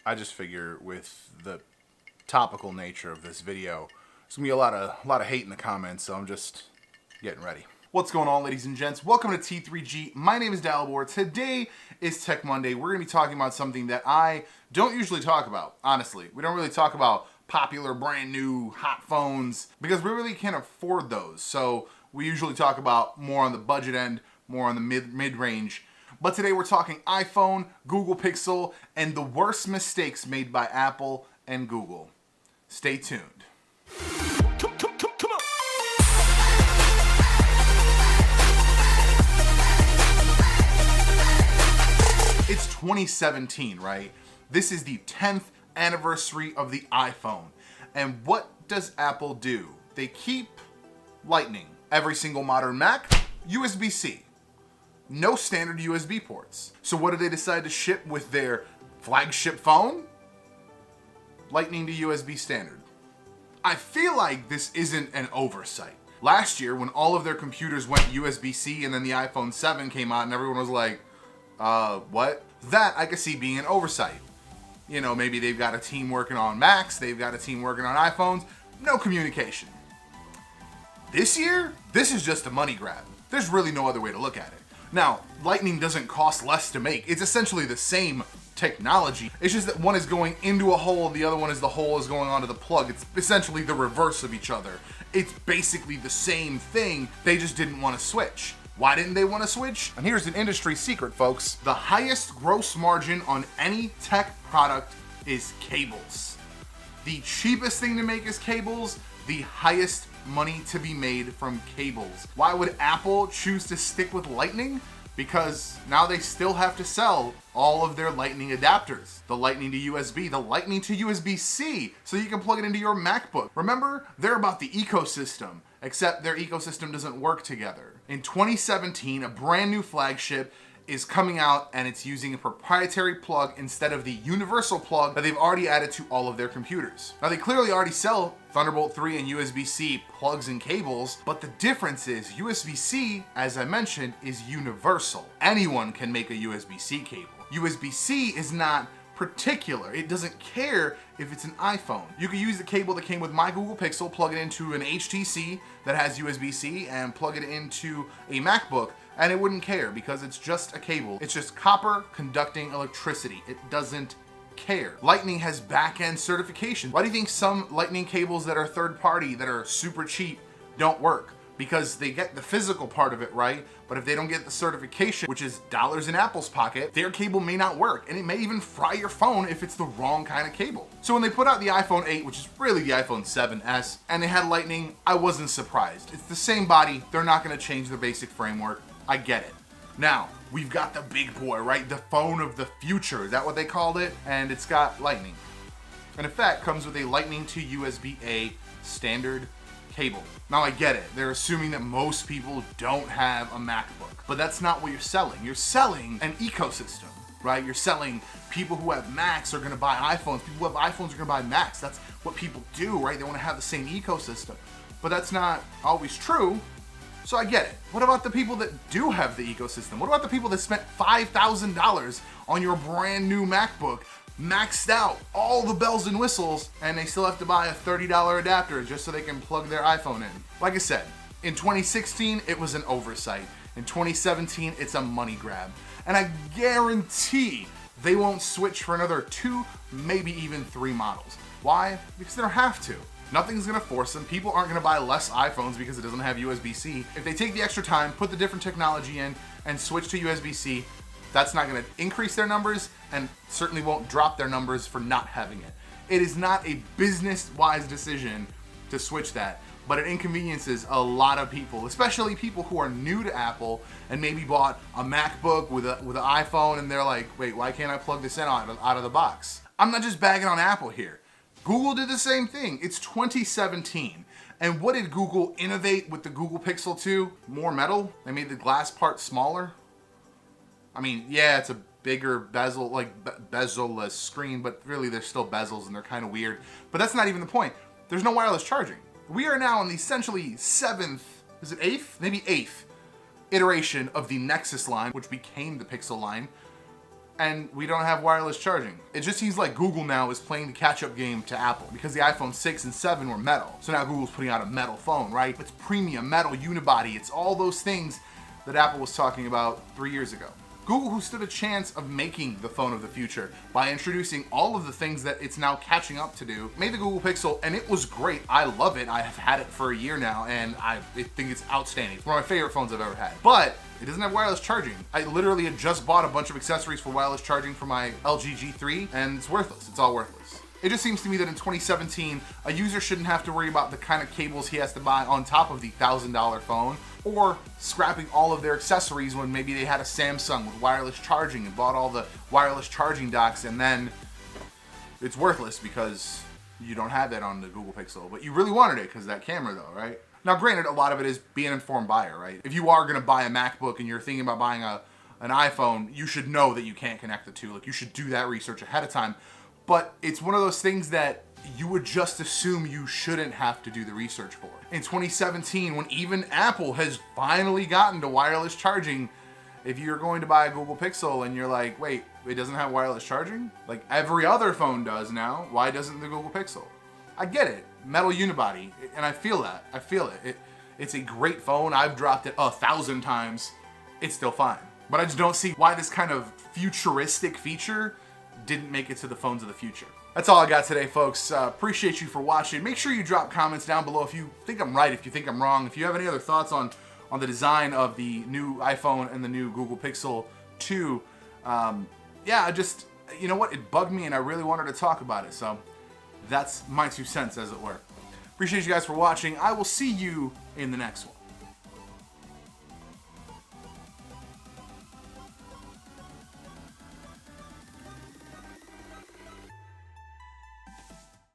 I just figure with the topical nature of this video, there's gonna be a lot of hate in the comments, so I'm just getting ready. What's going on, ladies and gents? Welcome to T3G. My name is Dalibor. Today is Tech Monday. We're gonna be talking about something that I don't usually talk about, honestly. We don't really talk about popular brand new hot phones because we really can't afford those. So we usually talk about more on the budget end, more on the mid-range. But today we're talking iPhone, Google Pixel, and the worst mistakes made by Apple and Google. Stay tuned. Come on. It's 2017, right? This is the 10th anniversary of the iPhone. And what does Apple do? They keep Lightning. Every single modern Mac, USB-C. No standard USB ports. So what do they decide to ship with their flagship phone? Lightning to USB standard. I feel like this isn't an oversight. Last year, when all of their computers went USB-C and then the iPhone 7 came out and everyone was like, what? That I could see being an oversight. You know, maybe they've got a team working on Macs, they've got a team working on iPhones, no communication. This year, this is just a money grab. There's really no other way to look at it. Now, Lightning doesn't cost less to make. It's essentially the same technology. It's just that one is going into a hole and the other one is the hole is going onto the plug. It's essentially the reverse of each other. It's basically the same thing. They just didn't want to switch. Why didn't they want to switch? And here's an industry secret, folks. The highest gross margin on any tech product is cables. The cheapest thing to make is cables. The highest money to be made from cables. Why would Apple choose to stick with Lightning? Because now they still have to sell all of their Lightning adapters. The Lightning to USB, the Lightning to USB-C, so you can plug it into your MacBook. Remember, they're about the ecosystem, except their ecosystem doesn't work together. In 2017, a brand new flagship is coming out and it's using a proprietary plug instead of the universal plug that they've already added to all of their computers. Now they clearly already sell Thunderbolt 3 and USB-C plugs and cables, but the difference is USB-C, as I mentioned, is universal. Anyone can make a USB-C cable. USB-C is not particular. It doesn't care if it's an iPhone. You could use the cable that came with my Google Pixel, plug it into an HTC that has USB-C, and plug it into a MacBook, and it wouldn't care because it's just a cable. It's just copper conducting electricity. It doesn't care. Lightning has back-end certification. Why do you think some Lightning cables that are third-party, that are super cheap, don't work? Because they get the physical part of it right, but if they don't get the certification, which is dollars in Apple's pocket, their cable may not work, and it may even fry your phone if it's the wrong kind of cable. So when they put out the iPhone 8, which is really the iPhone 7S, and they had Lightning, I wasn't surprised. It's the same body, they're not gonna change the basic framework. I get it. Now, we've got the big boy, right? The phone of the future, is that what they called it? And it's got Lightning. And in fact, comes with a Lightning to USB-A standard cable. Now I get it, they're assuming that most people don't have a MacBook, but that's not what you're selling. You're selling an ecosystem, right? You're selling people who have Macs are gonna buy iPhones, people who have iPhones are gonna buy Macs. That's what people do, right? They wanna have the same ecosystem, but that's not always true. So I get it. What about the people that do have the ecosystem? What about the people that spent $5,000 on your brand new MacBook, maxed out all the bells and whistles, and they still have to buy a $30 adapter just so they can plug their iPhone in? Like I said, in 2016, it was an oversight. In 2017, it's a money grab. And I guarantee they won't switch for another 2, maybe even 3 models. Why? Because they don't have to. Nothing's gonna force them. People aren't gonna buy less iPhones because it doesn't have USB-C. If they take the extra time, put the different technology in, and switch to USB-C, that's not gonna increase their numbers and certainly won't drop their numbers for not having it. It is not a business-wise decision to switch that, but it inconveniences a lot of people, especially people who are new to Apple and maybe bought a MacBook with an iPhone and they're like, wait, why can't I plug this in out of the box? I'm not just bagging on Apple here. Google did the same thing. It's 2017. And what did Google innovate with the Google Pixel 2? More metal? They made the glass part smaller? I mean, yeah, it's a bigger bezel, like bezel-less screen, but really there's still bezels and they're kind of weird. But that's not even the point. There's no wireless charging. We are now on the essentially 7th, is it 8th? Maybe 8th iteration of the Nexus line, which became the Pixel line. and we don't have wireless charging. It just seems like Google now is playing the catch-up game to Apple because the iPhone 6 and 7 were metal. So now Google's putting out a metal phone, right? It's premium, metal, unibody. It's all those things that Apple was talking about 3 years ago. Google, who stood a chance of making the phone of the future by introducing all of the things that it's now catching up to do, made the Google Pixel, and it was great. I love it. I have had it for a year now, and I think it's outstanding. It's one of my favorite phones I've ever had. But it doesn't have wireless charging. I literally had just bought a bunch of accessories for wireless charging for my LG G3, and it's worthless. It's all worthless. It just seems to me that in 2017, a user shouldn't have to worry about the kind of cables he has to buy on top of the $1,000 phone, or scrapping all of their accessories when maybe they had a Samsung with wireless charging and bought all the wireless charging docks, and then it's worthless because you don't have that on the Google Pixel. But you really wanted it because of that camera though, right? Now granted, a lot of it is being an informed buyer, right? If you are gonna buy a MacBook and you're thinking about buying an iPhone, you should know that you can't connect the two. Like, you should do that research ahead of time. But it's one of those things that you would just assume you shouldn't have to do the research for. In 2017, when even Apple has finally gotten to wireless charging, if you're going to buy a Google Pixel and you're like, wait, it doesn't have wireless charging? Like every other phone does now, why doesn't the Google Pixel? I get it, metal unibody, and I feel that, I feel it. It's a great phone, I've dropped it 1,000 times, it's still fine. But I just don't see why this kind of futuristic feature didn't make it to the phones of the future. That's all I got today, folks. Appreciate you for watching. Make sure you drop comments down below if you think I'm right, if you think I'm wrong, if you have any other thoughts on the design of the new iPhone and the new Google Pixel 2. Yeah, just, you know what? It bugged me and I really wanted to talk about it. So that's my 2 cents, as it were. Appreciate you guys for watching. I will see you in the next one.